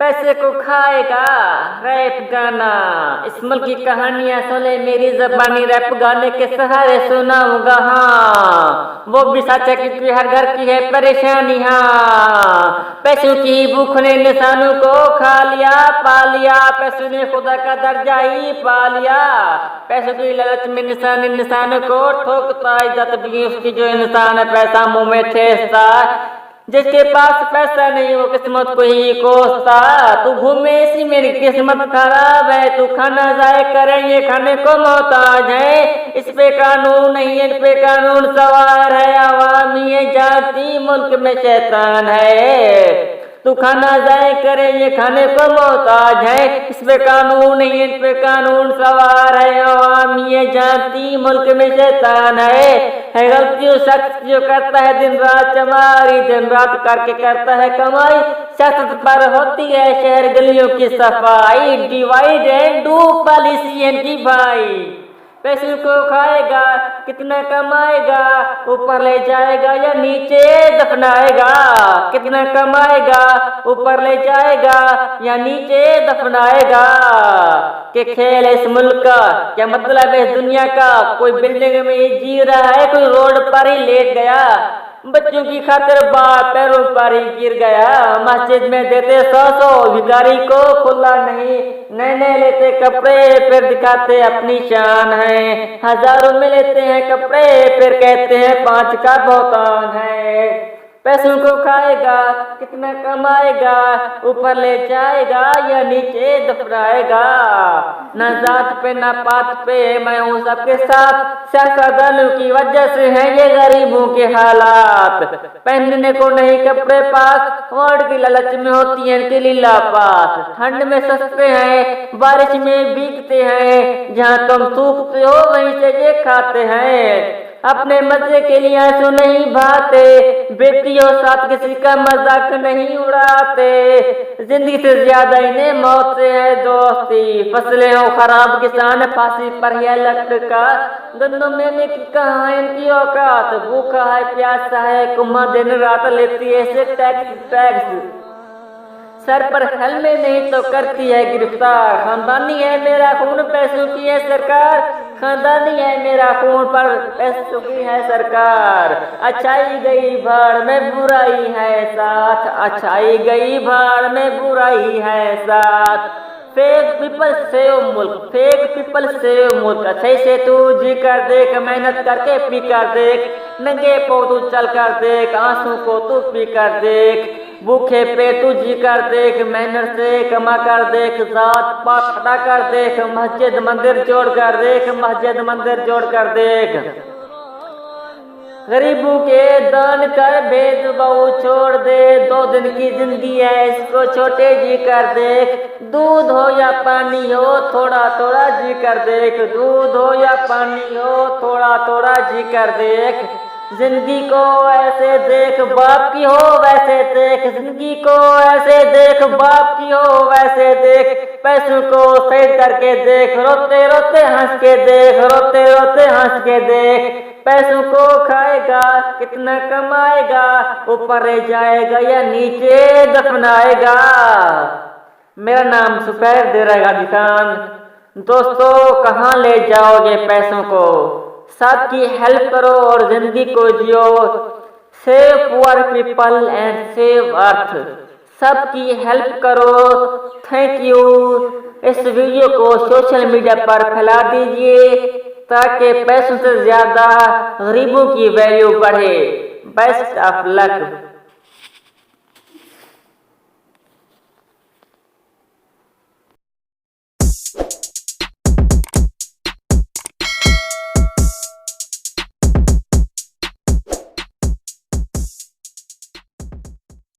पैसे को खाएगा रैप गाना। इस मुल्क की कहानियां सुने मेरी ज़बानी, रैप गाने के सहारे सुनाऊंगा। हाँ वो भी सच है क्योंकि हर घर की है परेशानी। हाँ पैसों की भूख ने इंसानों को खा लिया पा लिया, पैसों ने खुदा का दर्जा ही पा लिया। पैसों की लालच में इंसान को ठोकता, इज्जत भी उसकी जो इंसान है पैसा मुंह में ठेसता। जिसके पास पैसा नहीं वो किस्मत को ही कोसता। तू घूमे इसी मेरी किस्मत खराब है, तू खाना जाए करे ये खाने को मोहताज है। इस पे कानून नहीं इन पे कानून सवार है, आवामी ये जाती मुल्क में शैतान है। तू खाना जाए करे ये खाने को मोहताज है, इस पे कानून नहीं इन पे कानून सवार है, आवामी ये जाती मुल्क में शैतान है गलती उस शख्स जो करता है दिन रात चमारी, दिन रात करके करता है कमाई। सियासत पर होती है शहर गलियों की सफाई, डिवाइड एंड डू पॉलिसी इनकी भाई। पैसों को खाएगा कितना कमाएगा, ऊपर ले जाएगा या नीचे दफनाएगा। कितना कमाएगा ऊपर ले जाएगा या नीचे दफनाएगा। के खेल है इस मुल्क का, क्या मतलब है इस दुनिया का। कोई बिल्डिंग में ही जी रहा है, कोई रोड पर ही लेट गया। बच्चों की खातिर बाप पैरों पर ही गिर गया। मस्जिद में देते 100 भिखारी को खुला नहीं, नए नए लेते कपड़े फिर दिखाते अपनी शान है। हजारों में लेते हैं कपड़े फिर कहते हैं 5 का भौतान है। पैसों को खाएगा कितना कमाएगा, ऊपर ले जाएगा या नीचे दफनाएगा। न जात पे न पात पे मैं हूँ सबके साथ, सियासतदानों की वजह से है ये गरीबों के हालात। पहनने को नहीं कपड़े पास, वोट की लालच में होती है इनकी लीला पास। ठंड में सस्ते हैं बारिश में भीगते हैं, जहाँ तुम सूखते हो वहीं से ये खाते हैं। अपने मजे के लिए आंसू नहीं बहाते, बेटियों साथ किसी का मजाक नहीं उड़ाते। जिंदगी से ज्यादा इन्हें मौत से है दोस्ती, फसलें हो खराब किसान फांसी पर है लटका। गंदम लेने की कहाँ है इनकी औकात, भूखा है प्यासा है कुम्हा दिन रात लेती है इसे टैक्स। सर पर हेलमेट नहीं तो करती है गिरफ्तार। खानदानी है मेरा खून पैसों की है सरकार, खानदानी है मेरा खून पर पैसों की है सरकार। अच्छाई गई भाड़ में बुराई है साथ, अच्छाई गई भाड़ में बुराई है साथ। फेक पीपल सेव मुल्क, फेक पीपल सेव मुल्क। अच्छे से तू जी कर देख, मेहनत करके पी कर देख, नंगे पाँव तू चल कर देख, आंसू को तू पी कर देख। भूखे पे तू जी कर देख, मेहनत से कमा कर देख, जात पात हटा कर देख, मस्जिद मंदिर जोड़ कर देख, मस्जिद मंदिर जोड़ कर देख। गरीबों के दान कर भेदभाव छोड़ दे, 2 दिन की जिंदगी है इसको छोटे जी कर देख। दूध हो या पानी हो थोड़ा थोड़ा जी कर देख, दूध हो या पानी हो थोड़ा थोड़ा जी कर देख। जिंदगी को ऐसे देख बाप की हो वैसे देख, जिंदगी को ऐसे देख बाप की हो वैसे देख। पैसों को सही करके देख, रोते रोते हंस के देख, रोते रोते हंस के देख। पैसों को खाएगा कितना कमाएगा, ऊपर ले जाएगा या नीचे दफनाएगा। मेरा नाम सुपैर देरा गाजी खान। दोस्तों कहाँ ले जाओगे पैसों को, सबकी हेल्प करो और जिंदगी को जियो। Save poor people and save earth, सबकी हेल्प करो। Thank you. इस वीडियो को सोशल मीडिया पर फैला दीजिए ताकि पैसों से ज्यादा गरीबों की वैल्यू बढ़े। Best of luck.